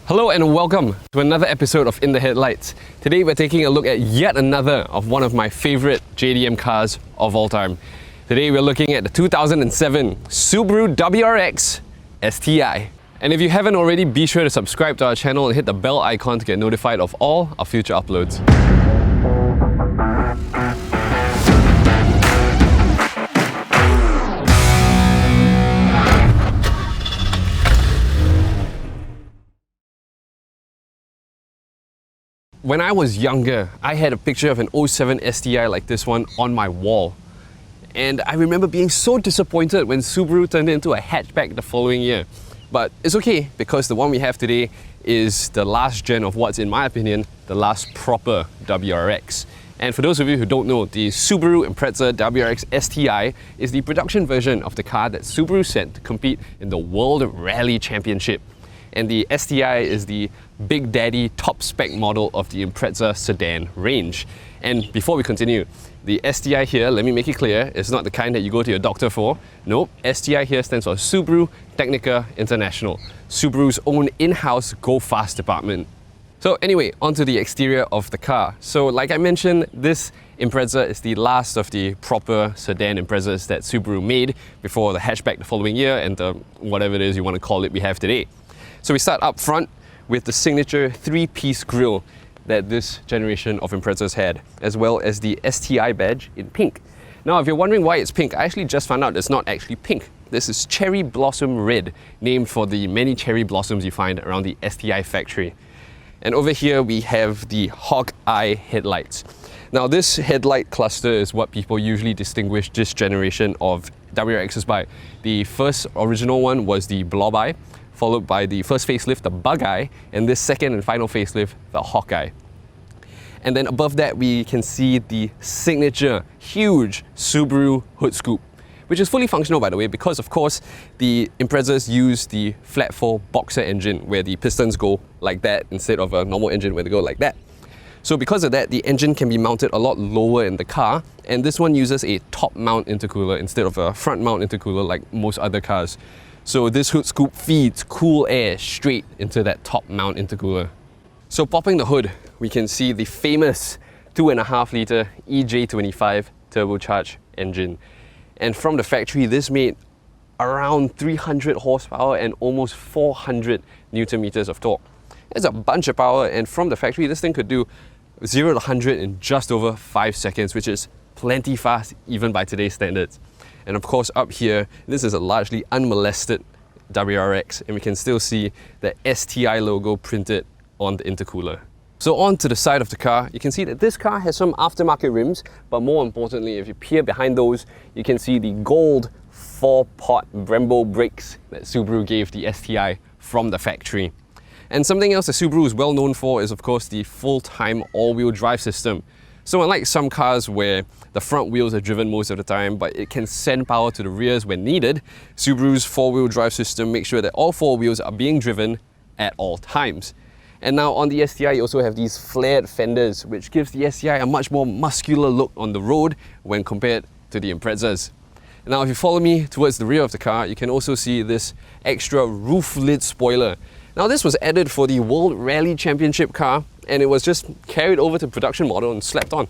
Hello and welcome to another episode of In the Headlights. Today we're taking a look at yet another of one of my favorite JDM cars of all time. Today we're looking at the 2007 Subaru WRX STI. And if you haven't already, be sure to subscribe to our channel and hit the bell icon to get notified of all our future uploads. When I was younger, I had a picture of an 07 STI like this one on my wall. And I remember being so disappointed when Subaru turned it into a hatchback the following year. But it's okay, because the one we have today is the last gen of what's, in my opinion, the last proper WRX. And for those of you who don't know, the Subaru Impreza WRX STI is the production version of the car that Subaru sent to compete in the World Rally Championship. And the STI is the Big Daddy top spec model of the Impreza sedan range. And before we continue, the STI here, let me make it clear, is not the kind that you go to your doctor for. Nope, STI here stands for Subaru Technica International, Subaru's own in-house go-fast department. So anyway, onto the exterior of the car. So like I mentioned, this Impreza is the last of the proper sedan Imprezas that Subaru made before the hatchback the following year and the whatever it is you want to call it we have today. So we start up front with the signature three-piece grille that this generation of Imprezas had, as well as the STI badge in pink. Now, if you're wondering why it's pink, I actually just found out it's not actually pink. This is cherry blossom red, named for the many cherry blossoms you find around the STI factory. And over here we have the hawk eye headlights. Now, this headlight cluster is what people usually distinguish this generation of WRXs by. The first original one was the blob eye, followed by the first facelift, the bug eye, and this second and final facelift, the hawk eye. And then above that, we can see the signature huge Subaru hood scoop, which is fully functional, by the way, because of course the Imprezas use the flat 4 boxer engine where the pistons go like that instead of a normal engine where they go like that. So because of that, the engine can be mounted a lot lower in the car, and this one uses a top mount intercooler instead of a front mount intercooler like most other cars. So this hood scoop feeds cool air straight into that top mount intercooler. So popping the hood, we can see the famous 2.5 litre EJ25 turbocharged engine. And from the factory, this made around 300 horsepower and almost 400 Newton meters of torque. That's a bunch of power, and from the factory, this thing could do 0 to 100 in just over 5 seconds, which is plenty fast even by today's standards. And of course up here, this is a largely unmolested WRX, and we can still see the STI logo printed on the intercooler. So on to the side of the car, you can see that this car has some aftermarket rims, but more importantly, if you peer behind those, you can see the gold 4-pot Brembo brakes that Subaru gave the STI from the factory. And something else that Subaru is well known for is of course the full-time all-wheel drive system. So unlike some cars where the front wheels are driven most of the time, but it can send power to the rears when needed, Subaru's 4-wheel drive system makes sure that all 4 wheels are being driven at all times. And now on the STI, you also have these flared fenders, which gives the STI a much more muscular look on the road when compared to the Imprezas. Now, if you follow me towards the rear of the car, you can also see this extra roof lid spoiler. Now, this was added for the World Rally Championship car, and it was just carried over to production model and slapped on.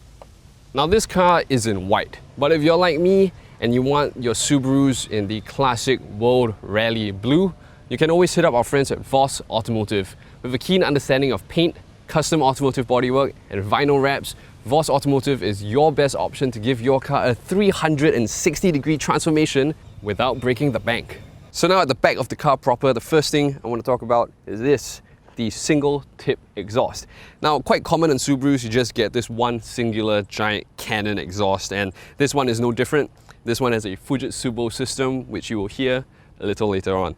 Now, this car is in white, but if you're like me and you want your Subarus in the classic World Rally blue, you can always hit up our friends at Voss Automotive. With a keen understanding of paint, custom automotive bodywork, and vinyl wraps, Voss Automotive is your best option to give your car a 360-degree transformation without breaking the bank. So now at the back of the car proper, the first thing I want to talk about is this, the single tip exhaust. Now, quite common in Subarus, you just get this one singular giant cannon exhaust, and this one is no different. This one has a Fujitsu system, which you will hear a little later on.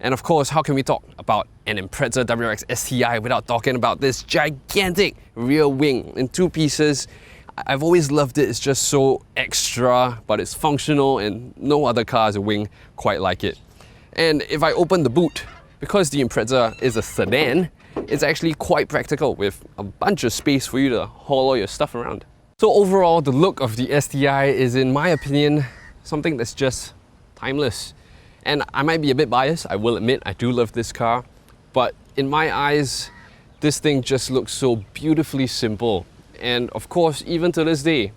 And of course, how can we talk about an Impreza WRX STI without talking about this gigantic rear wing in 2 pieces? I've always loved it. It's just so extra, but it's functional, and no other car has a wing quite like it. And if I open the boot, because the Impreza is a sedan, it's actually quite practical with a bunch of space for you to haul all your stuff around. So overall, the look of the STI is, in my opinion, something that's just timeless. And I might be a bit biased, I will admit, I do love this car, but in my eyes, this thing just looks so beautifully simple. And of course, even to this day,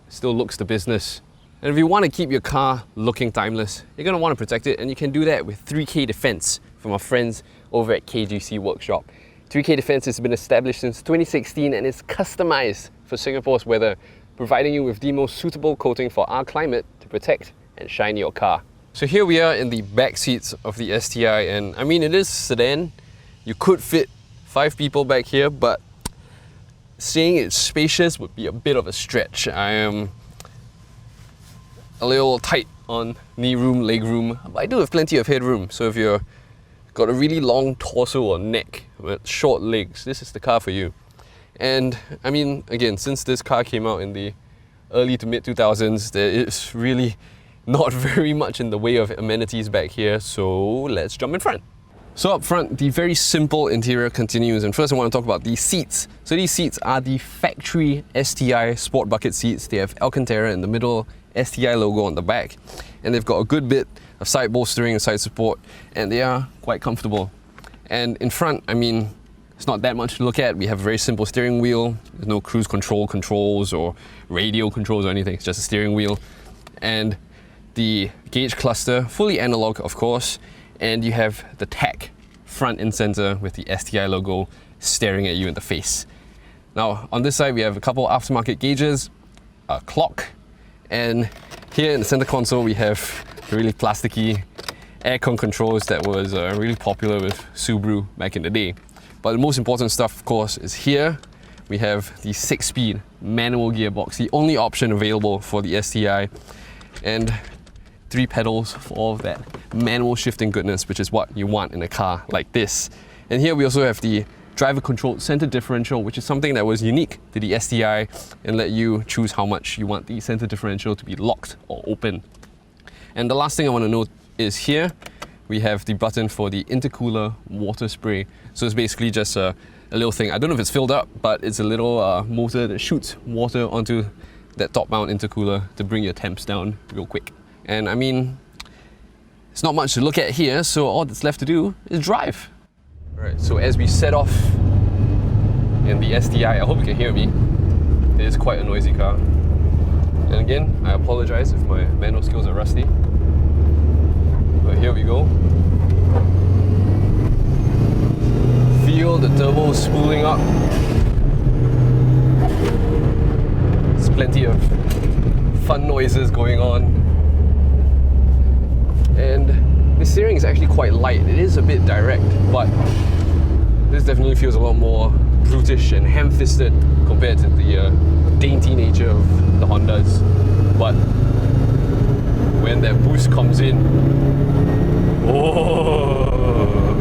still looks the business. And if you want to keep your car looking timeless, you're going to want to protect it, and you can do that with 3K Defense from our friends over at KGC Workshop. 3K Defense has been established since 2016 and is customized for Singapore's weather, providing you with the most suitable coating for our climate to protect and shine your car. So here we are in the back seats of the STI, and I mean, it is sedan. You could fit 5 people back here, but saying it's spacious would be a bit of a stretch. I am a little tight on knee room, leg room, but I do have plenty of headroom. So if you've got a really long torso or neck with short legs, this is the car for you. And I mean, again, since this car came out in the early to mid 2000s, there is really not very much in the way of amenities back here, so let's jump in front. So up front, the very simple interior continues, and first I want to talk about these seats. So these seats are the factory STI sport bucket seats. They have Alcantara in the middle, STI logo on the back, and they've got a good bit of side bolstering and side support, and they are quite comfortable. And in front, I mean, it's not that much to look at. We have a very simple steering wheel. There's no cruise control controls or radio controls or anything. It's just a steering wheel. And the gauge cluster, fully analog of course, and you have the tach front and center with the STI logo staring at you in the face. Now on this side we have a couple aftermarket gauges, a clock, and here in the center console we have really plasticky aircon controls that was really popular with Subaru back in the day. But the most important stuff, of course, is here. We have the 6-speed manual gearbox, the only option available for the STI, and 3 pedals for all of that manual shifting goodness, which is what you want in a car like this. And here we also have the driver-controlled center differential, which is something that was unique to the STI and let you choose how much you want the center differential to be locked or open. And the last thing I want to note is here we have the button for the intercooler water spray. So it's basically just a little thing. I don't know if it's filled up, but it's a little motor that shoots water onto that top mount intercooler to bring your temps down real quick. And I mean, it's not much to look at here, so all that's left to do is drive. Alright, so as we set off in the STI, I hope you can hear me. It is quite a noisy car. And again, I apologize if my manual skills are rusty. But here we go. Feel the turbo spooling up. There's plenty of fun noises going on. And the steering is actually quite light. It is a bit direct, but this definitely feels a lot more brutish and ham-fisted compared to the dainty nature of the Hondas. But when that boost comes in, oh,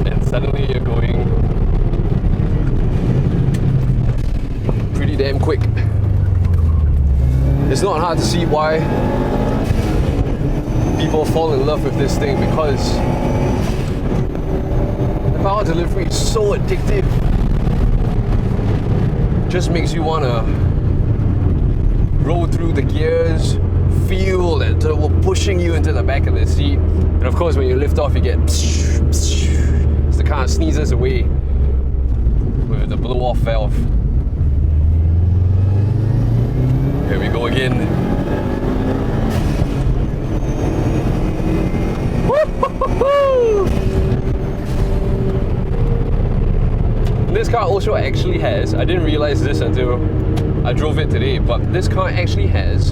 and suddenly you're going pretty damn quick. It's not hard to see why people fall in love with this thing, because the power delivery is so addictive. It just makes you want to roll through the gears, feel that turbo pushing you into the back of the seat, and of course when you lift off you get psh, psh, as the car sneezes away with the blow-off valve. Here we go again. This car also actually has, I didn't realize this until I drove it today, but this car actually has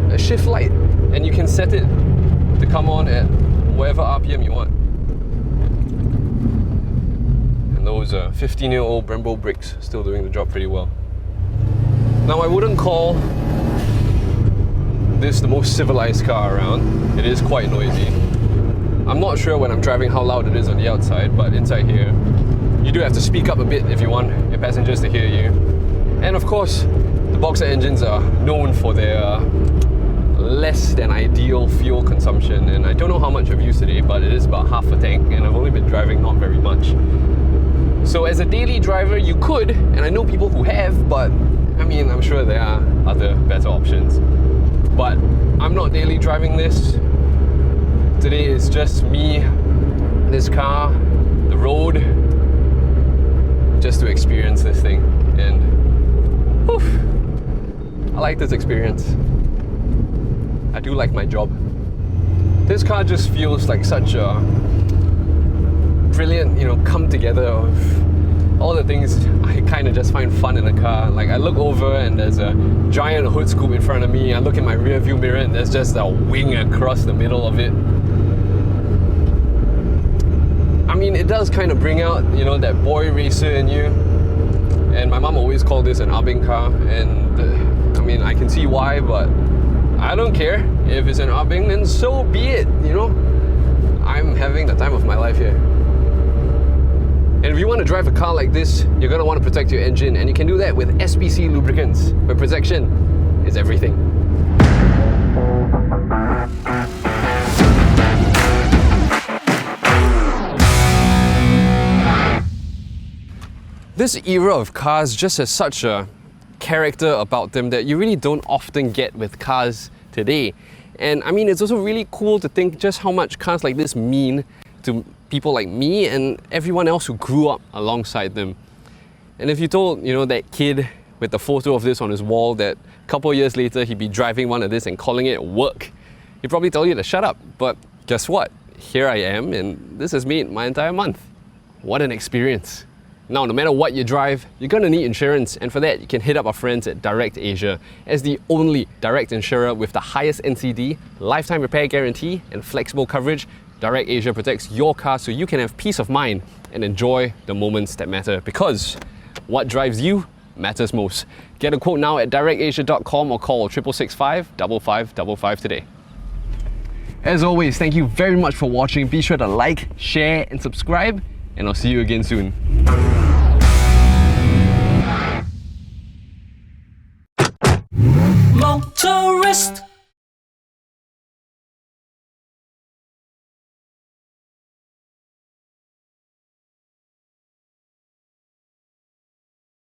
a shift light, and you can set it to come on at whatever RPM you want. And those 15-year-old Brembo brakes still doing the job pretty well. Now I wouldn't call this the most civilized car around. It is quite noisy. I'm not sure when I'm driving how loud it is on the outside, but inside here you do have to speak up a bit if you want your passengers to hear you. And of course, the boxer engines are known for their less than ideal fuel consumption, and I don't know how much I've used today, but it is about half a tank, and I've only been driving not very much. So as a daily driver you could, and I know people who have, but I mean, I'm sure there are other better options. But I'm not daily driving this. Today is just me, this car, the road just to experience this thing. And whew, I like this experience. I do like my job. This car just feels like such a brilliant, come together of all the things I kind of just find fun in a car. Like, I look over and there's a giant hood scoop in front of me. I look in my rear view mirror and there's just a wing across the middle of it. I mean, it does kind of bring out, that boy racer in you. And my mum always called this an arbing car, and I mean, I can see why, but I don't care. If it's an arbing, then so be it, I'm having the time of my life here. And if you want to drive a car like this, you're going to want to protect your engine, and you can do that with SPC lubricants, where protection is everything. This era of cars just has such a character about them that you really don't often get with cars today. And I mean, it's also really cool to think just how much cars like this mean to people like me and everyone else who grew up alongside them. And if you told, that kid with the photo of this on his wall that a couple of years later he'd be driving one of this and calling it work, he'd probably tell you to shut up. But guess what? Here I am, and this has made my entire month. What an experience. Now, no matter what you drive, you're going to need insurance, and for that, you can hit up our friends at Direct Asia. As the only direct insurer with the highest NCD, lifetime repair guarantee, and flexible coverage, Direct Asia protects your car so you can have peace of mind and enjoy the moments that matter, because what drives you matters most. Get a quote now at directasia.com or call 665 5555 today. As always, thank you very much for watching. Be sure to like, share, and subscribe, and I'll see you again soon. Motorist.